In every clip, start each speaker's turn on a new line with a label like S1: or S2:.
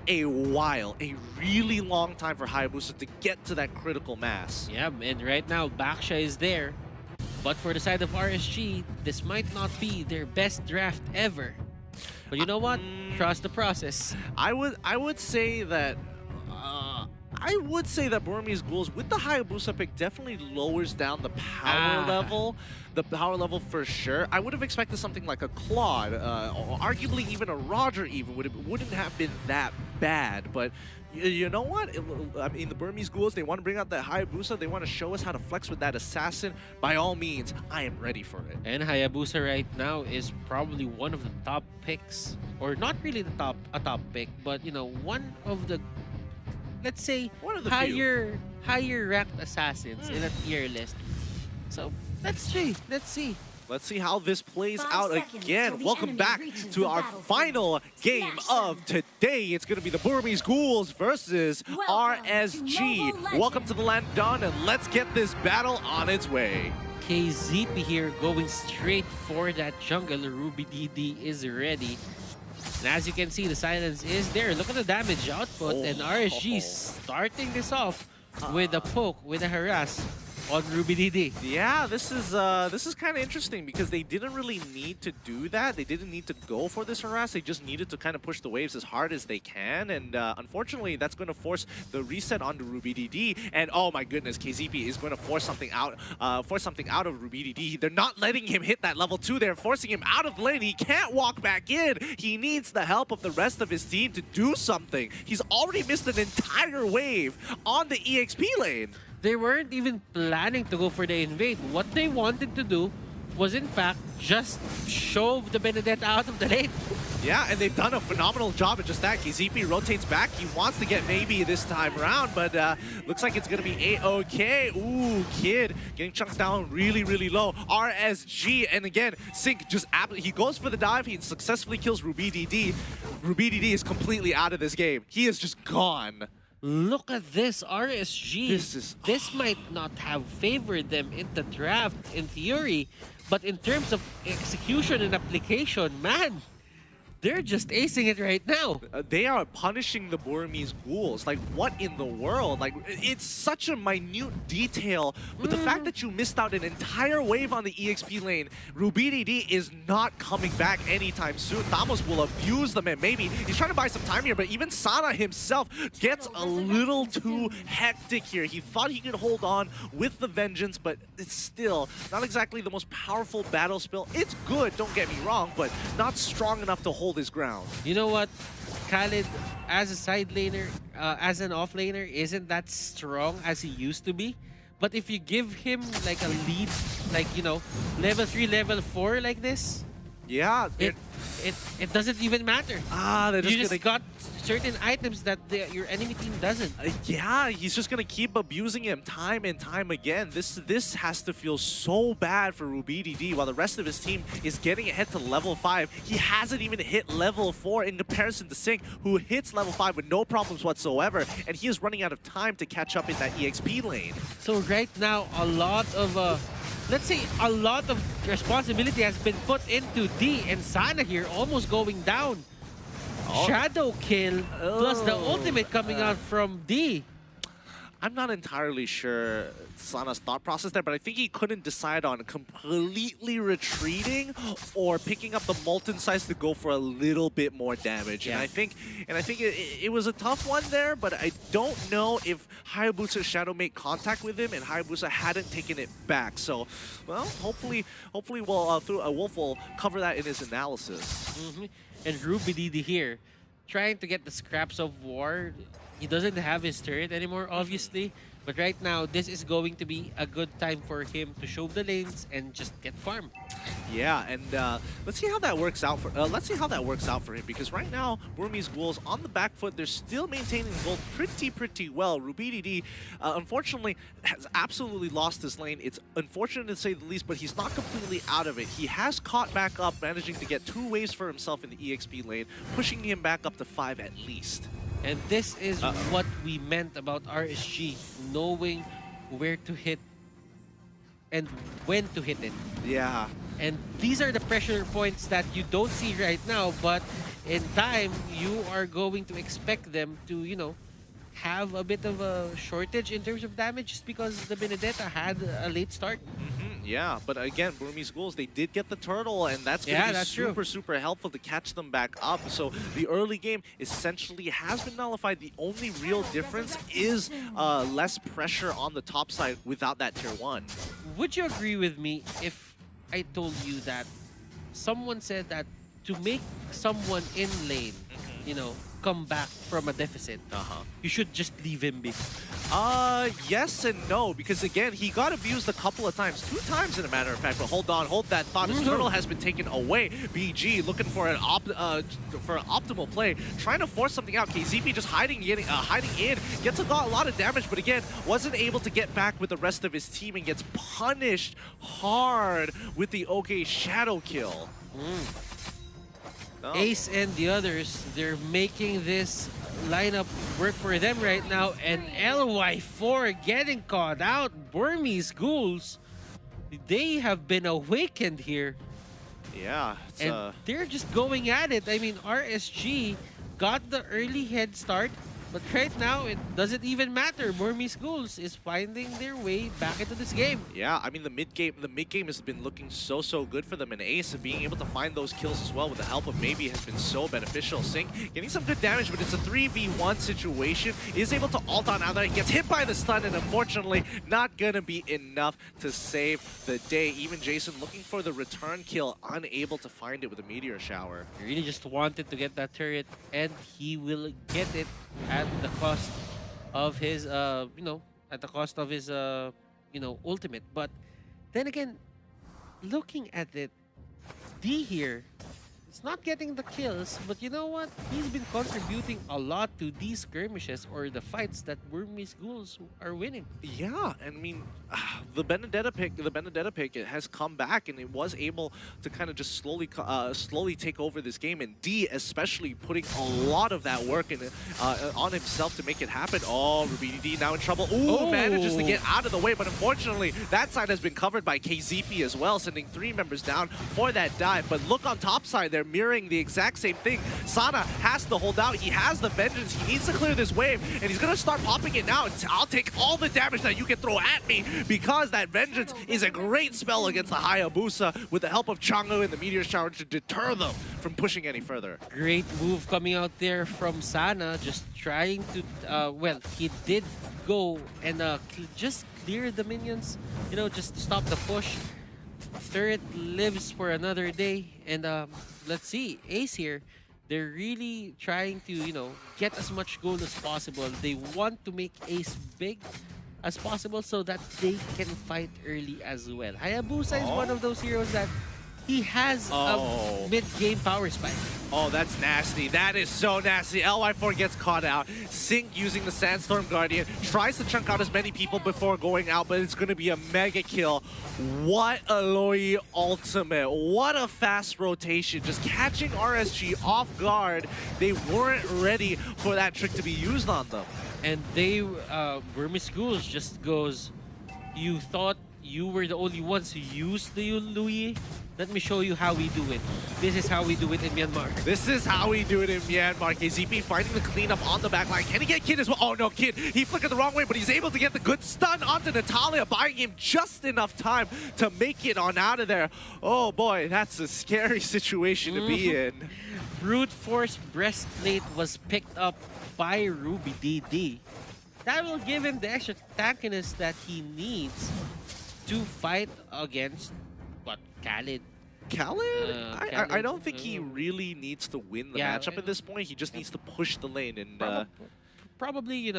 S1: a while, a really long time for Hayabusa to get to that critical mass.
S2: Yeah, and right now Baksha is there. But for the side of RSG, this might not be their best draft ever. But you know what? Trust the process.
S1: I would say that Burmese Ghouls with the Hayabusa pick definitely lowers down the power level. The power level for sure. I would have expected something like a Claude, or arguably even a Roger even wouldn't have been that bad. But you know what? I mean, the Burmese Ghouls, they want to bring out that Hayabusa. They want to show us how to flex with that assassin. By all means, I am ready for it.
S2: And Hayabusa right now is probably one of the top picks. Or not really a top pick, but you know, one of the, let's say,
S1: One of the
S2: higher ranked assassins in a tier list. So let's see.
S1: Let's see how this plays
S3: 5
S1: out
S3: seconds till
S1: again.
S3: the
S1: Welcome
S3: enemy
S1: back
S3: reaches
S1: to
S3: the
S1: our
S3: battlefield.
S1: final game
S3: Smash
S1: of today. It's going to be the Burmese Ghouls versus
S3: Welcome to
S1: RSG.
S3: Mobile Legends.
S1: Welcome to the land done, and let's get this battle on its way.
S2: KZP here going straight for that jungle. Ruby DD is ready. And as you can see, the silence is there. Look at the damage output. And RSG starting this off with a poke, with a harass on Ruby DD.
S1: Yeah, this is kind of interesting because they didn't really need to do that. They didn't need to go for this harass. They just needed to kind of push the waves as hard as they can. And unfortunately, that's going to force the reset onto Ruby DD. And oh my goodness, KZP is going to force something out of Ruby DD. They're not letting him hit that level 2. They're forcing him out of the lane. He can't walk back in. He needs the help of the rest of his team to do something. He's already missed an entire wave on the EXP lane.
S2: They weren't even planning to go for the invade. What they wanted to do was, in fact, just shove the Benedetta out of the lane.
S1: Yeah, and they've done a phenomenal job at just that. KZP rotates back. He wants to get maybe this time around, but looks like it's going to be A-OK. Ooh, Kid getting chunked down really, really low. RSG, and again, Sync just he goes for the dive. He successfully kills Ruby DD. Ruby DD is completely out of this game. He is just gone.
S2: Look at this, RSG.
S1: This
S2: might not have favored them in the draft in theory, but in terms of execution and application, man, they're just acing it right now.
S1: They are punishing the Burmese Ghouls. Like, what in the world? Like, it's such a minute detail. But the fact that you missed out an entire wave on the EXP lane, Ruby DD is not coming back anytime soon. Thamos will abuse them, and maybe he's trying to buy some time here, but even Sana himself gets a little too hectic here. He thought he could hold on with the Vengeance, but it's still not exactly the most powerful battle spell. It's good, don't get me wrong, but not strong enough to hold his ground.
S2: You know what? Khalid, as a side laner, as an off laner, isn't that strong as he used to be. But if you give him like a lead, like, you know, level 3, level 4 like this,
S1: yeah,
S2: it doesn't even matter.
S1: They're just
S2: You
S1: gonna
S2: got certain items that your enemy team doesn't.
S1: yeah, he's just gonna keep abusing him time and time again. This has to feel so bad for Ruby DD while the rest of his team is getting ahead to level 5. He hasn't even hit level 4 in comparison to Sync, who hits level 5 with no problems whatsoever, and he is running out of time to catch up in that EXP lane.
S2: So right now, a lot of let's say a lot of responsibility has been put into D, and Sana here almost going down. Shadow kill plus the ultimate coming out from D.
S1: I'm not entirely sure Sana's thought process there, but I think he couldn't decide on completely retreating or picking up the Molten Size to go for a little bit more damage.
S2: Yeah.
S1: And I think it was a tough one there, but I don't know if Hayabusa's Shadow made contact with him and Hayabusa hadn't taken it back. So, well, hopefully Wolf will cover that in his analysis.
S2: And Ruby DD here, trying to get the scraps of war. He doesn't have his turret anymore, obviously. But right now, this is going to be a good time for him to show the lanes and just get farm.
S1: Yeah, and let's see how that works out for him, because right now Burmese Ghouls on the back foot. They're still maintaining gold pretty well. Ruby DD, unfortunately, has absolutely lost his lane. It's unfortunate to say the least, but he's not completely out of it. He has caught back up, managing to get 2 waves for himself in the EXP lane, pushing him back up to 5 at least.
S2: And this is what we meant about RSG, knowing where to hit and when to hit it.
S1: Yeah.
S2: And these are the pressure points that you don't see right now, but in time, you are going to expect them to, have a bit of a shortage in terms of damage just because the Benedetta had a late start.
S1: Yeah, but again, Burmese Ghouls, they did get the turtle, and that's going to be super, super helpful to catch them back up. So the early game essentially has been nullified. The only real difference is less pressure on the top side without that tier 1.
S2: Would you agree with me if I told you that someone said that to make someone in lane, come back from a deficit, you should just leave him be?
S1: Yes and no, because again, he got abused a couple of times, 2 times in a matter of fact, but hold on, hold that thought. His turtle has been taken away. BG looking for an optimal play, trying to force something out. KZP just hiding in, gets a lot of damage, but again, wasn't able to get back with the rest of his team and gets punished hard with the OK Shadow kill.
S2: Ace and the others, they're making this lineup work for them right now, and LY4 getting caught out. Burmese Ghouls, they have been awakened here.
S1: Yeah.
S2: And they're just going at it. I mean, RSG got the early head start, but right now, it doesn't even matter. Burmese Ghouls is finding their way back into this game.
S1: Yeah, I mean, the mid game has been looking so good for them, and Ace being able to find those kills as well with the help of Maybe has been so beneficial. Sync getting some good damage, but it's a 3v1 situation. Is able to ult on out there, gets hit by the stun, and unfortunately, not gonna be enough to save the day. Even Jason looking for the return kill, unable to find it with a meteor shower.
S2: He really just wanted to get that turret, and he will get it at the cost of his, ultimate. But then again, looking at it, D here, it's not getting the kills, but you know what? He's been contributing a lot to these skirmishes or the fights that Burmese Ghouls are winning.
S1: Yeah, I mean, the Benedetta pick, it has come back, and it was able to kind of just slowly take over this game. And D, especially, putting a lot of that work in on himself to make it happen. Oh, Rubini D now in trouble. Ooh, manages to get out of the way, but unfortunately, that side has been covered by KZP as well, sending 3 members down for that dive. But look on top side, they're mirroring the exact same thing. Sana has to hold out. He has the vengeance. He needs to clear this wave, and he's gonna start popping it now. I'll take all the damage that you can throw at me, because that vengeance is a great spell against the Hayabusa with the help of Changu and the meteor shower to deter them from pushing any further.
S2: Great move coming out there from Sana, just trying to, well, he did go and just clear the minions, just to stop the push. Turret lives for another day, and let's see, Ace here, they're really trying to, get as much gold as possible. They want to make Ace big as possible so that they can fight early as well. Hayabusa is one of those heroes that he has a mid-game power spike.
S1: Oh, that's nasty. That is so nasty. LY4 gets caught out. Sync using the Sandstorm Guardian tries to chunk out as many people before going out, but it's going to be a mega kill. What a Loi ultimate. What a fast rotation. Just catching RSG off guard. They weren't ready for that trick to be used on them.
S2: And they, Burmese Ghouls just goes, you thought you were the only ones who used the Louis? Let me show you how we do it. This is how we do it in Myanmar.
S1: This is how we do it in Myanmar. KZP finding the cleanup on the back line. Can he get Kid as well? Oh no, Kid. He flickered the wrong way, but he's able to get the good stun onto Natalia, buying him just enough time to make it on out of there. Oh boy, that's a scary situation to be in.
S2: Brute Force Breastplate was picked up by Ruby DD. That will give him the extra tankiness that he needs to fight against, what, Khalid?
S1: Khalid? I don't think he really needs to win the matchup at this point. He just needs to push the lane and
S2: probably,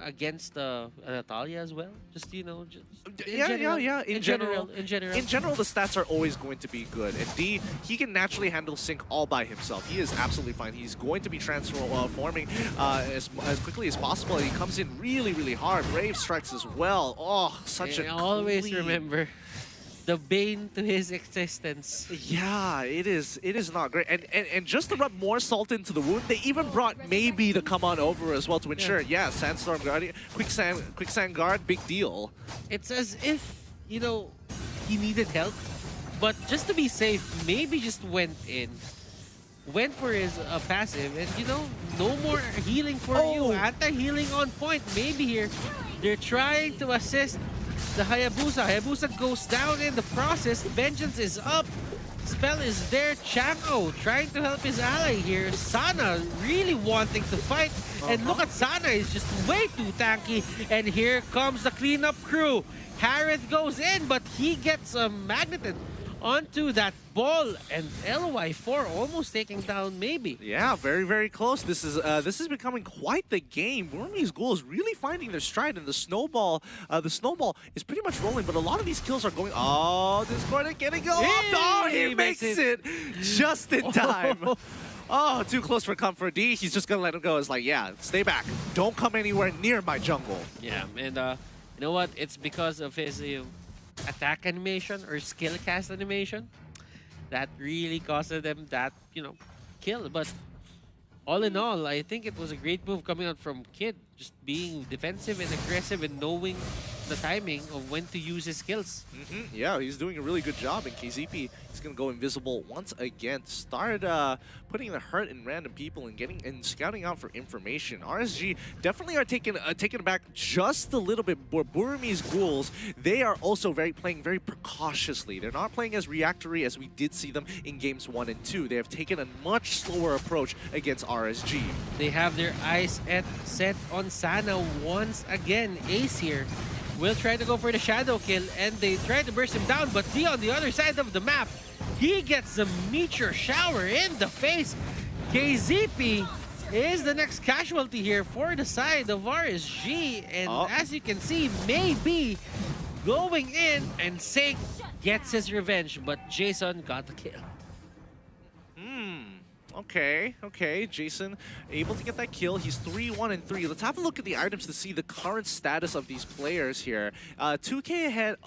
S2: against Natalia as well. Just, just
S1: in general, the stats are always going to be good. And D, he can naturally handle Sync all by himself. He is absolutely fine. He's going to be transforming as quickly as possible. And he comes in really, really hard. Brave strikes as well. Oh, such a
S2: always remember the bane to his existence.
S1: Yeah, it is not great. And just to rub more salt into the wound, they even brought Maybe to come on over as well to ensure, Sandstorm Guardian, Quicksand Guard, big deal.
S2: It's as if, he needed help, but just to be safe, Maybe just went in, went for his passive, and you know, no more healing for you. Anti-healing on point. Maybe here they're trying to assist the Hayabusa. Hayabusa goes down in the process. Vengeance is up. Spell is there. Chango trying to help his ally here. Sana really wanting to fight. And look at Sana, is just way too tanky. And here comes the cleanup crew. Harith goes in, but he gets magneted onto that ball, and LY4 almost taking down maybe.
S1: Yeah, very, very close. This is becoming quite the game. Burmese Ghouls really finding their stride, and the snowball is pretty much rolling, but a lot of these kills are going. Oh, Discordant getting go up. Oh, he makes it just in time. Oh, too close for comfort. D, he's just gonna let him go. It's like, yeah, stay back. Don't come anywhere near my jungle.
S2: Yeah, and you know what? It's because of his attack animation or skill cast animation that really costed them that, you know, kill. But all in all, I think it was a great move coming out from Kid, just being defensive and aggressive and knowing the timing of when to use his skills.
S1: Yeah, he's doing a really good job, and KZP is going to go invisible once again to start putting the hurt in random people and getting and scouting out for information. RSG definitely are taking it back just a little bit. Burmese Ghouls, they are also playing very precautiously. They're not playing as reactory as we did see them in games 1 and 2. They have taken a much slower approach against RSG.
S2: They have their eyes set on Sana once again. Ace here will try to go for the shadow kill, and they try to burst him down, but D on the other side of the map, he gets a meteor shower in the face. KZP is the next casualty here for the side of RSG, and as you can see, maybe going in, and Sink gets his revenge, but Jason got the kill.
S1: Okay. Jason able to get that kill. He's 3-1-3. Let's have a look at the items to see the current status of these players here. 2K ahead.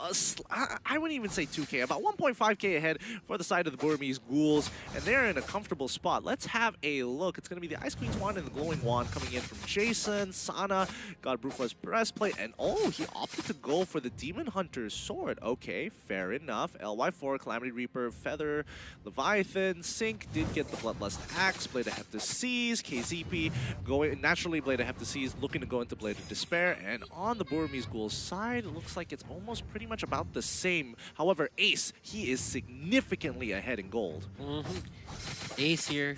S1: I wouldn't even say 2K. About 1.5K ahead for the side of the Burmese Ghouls, and they're in a comfortable spot. Let's have a look. It's going to be the Ice Queen's Wand and the Glowing Wand coming in from Jason. Sana got Brufla's breastplate, and he opted to go for the Demon Hunter's sword. Okay, fair enough. LY4, Calamity Reaper, Feather, Leviathan. Sink did get the Bloodlust Axe, Blade of Heptaseas, KZP going naturally. Blade of Heptaseas looking to go into Blade of Despair, and on the Burmese Ghouls side, it looks like it's almost pretty much about the same. However, Ace, he is significantly ahead in gold.
S2: Ace here,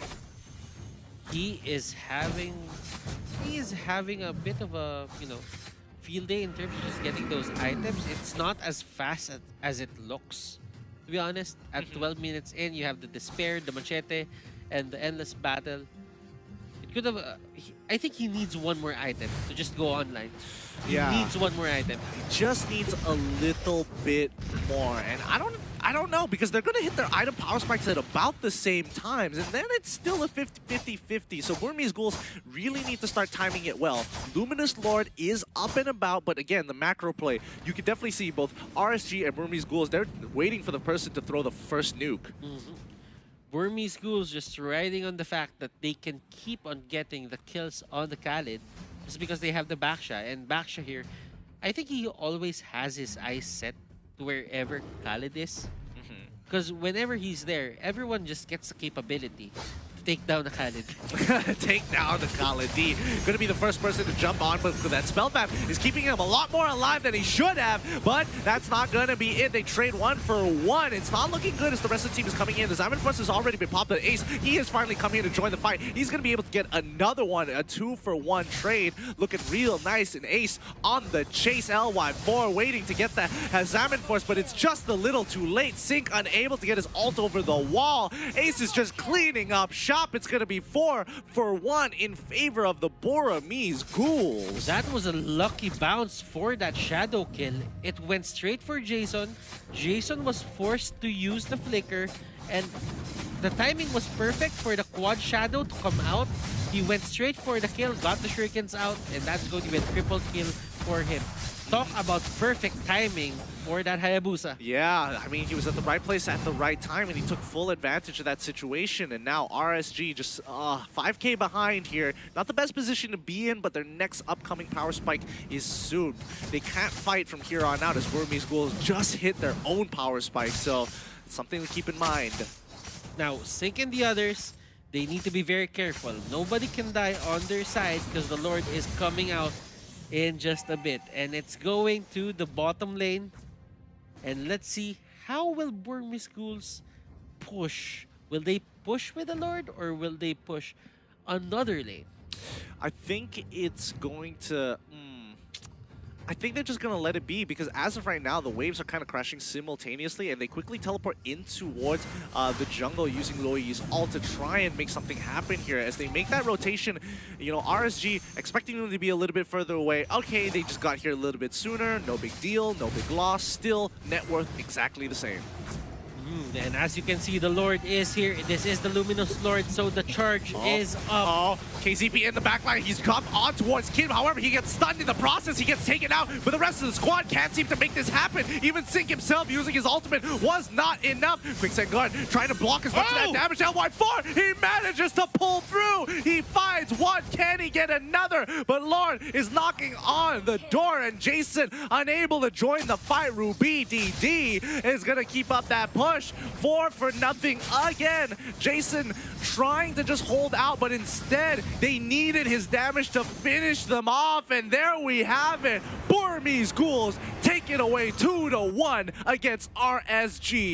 S2: he is having a bit of a, you know, field day in terms of just getting those items. It's not as fast as it looks, to be honest. At 12 minutes in, you have the Despair, the Machete, and the Endless Battle. It could have... I think he needs one more item to just go online. He needs one more item.
S1: He just needs a little bit more. And I don't know, because they're going to hit their item power spikes at about the same times, and then it's still a 50-50. So Burmese Ghouls really need to start timing it well. Luminous Lord is up and about, but again, the macro play, you can definitely see both RSG and Burmese Ghouls, they're waiting for the person to throw the first nuke.
S2: Burmese Ghouls just riding on the fact that they can keep on getting the kills on the Khalid just because they have the Baksha. And Baksha here, I think he always has his eyes set to wherever Khalid is. Because whenever he's there, everyone just gets the capability to take down the Khalid.
S1: Take down the Khalid. D going to be the first person to jump on, but that spell map is keeping him a lot more alive than he should have, but that's not going to be it. They trade 1 for 1. It's not looking good as the rest of the team is coming in. The Diamond Force has already been popped at Ace. He has finally come here to join the fight. He's going to be able to get another one, a 2-for-1 trade. Looking real nice, and Ace on the chase. LY4 waiting to get that Diamond Force, but it's just a little too late. Sink unable to get his ult over the wall. Ace is just cleaning up shop. It's going to be 4-for-1 in favor of the Burmese Ghouls.
S2: That was a lucky bounce for that shadow kill. It went straight for Jason. Jason was forced to use the flicker, and the timing was perfect for the quad shadow to come out. He went straight for the kill, got the shurikens out, and that's going to be a triple kill for him. Talk about perfect timing for that Hayabusa.
S1: Yeah, I mean, he was at the right place at the right time, and he took full advantage of that situation. And now RSG just 5K behind here. Not the best position to be in, but their next upcoming power spike is soon. They can't fight from here on out as Burmese Ghouls just hit their own power spike. So, something to keep in mind.
S2: Now, Sink and the others, They need to be very careful. Nobody can die on their side because the Lord is coming out in just a bit. And it's going to the bottom lane. And let's see, how will Burmese Ghouls push? Will they push with the Lord or will they push another lane?
S1: I think it's going to... I think they're just going to let it be because as of right now, the waves are kind of crashing simultaneously and they quickly teleport in towards the jungle using Loi's ult to try and make something happen here. As they make that rotation, you know, RSG expecting them to be a little bit further away. Okay, they just got here a little bit sooner. No big deal, no big loss. Still, net worth exactly the same.
S2: And as you can see, the Lord is here. This is the Luminous Lord, so the charge is up.
S1: KZP in the backline. He's come on towards Kim. However, he gets stunned in the process. He gets taken out, but the rest of the squad can't seem to make this happen. Even Sync himself using his ultimate was not enough. Quicksand Guard trying to block as much of that damage. LY4, he manages to pull through. He finds one. Can he get another? But Lord is knocking on the door, and Jason unable to join the fight. RubyDD is going to keep up that push. 4-0 again. Jason trying to just hold out, but instead they needed his damage to finish them off, and there we have it. Burmese Ghouls take it away 2-1 against RSG.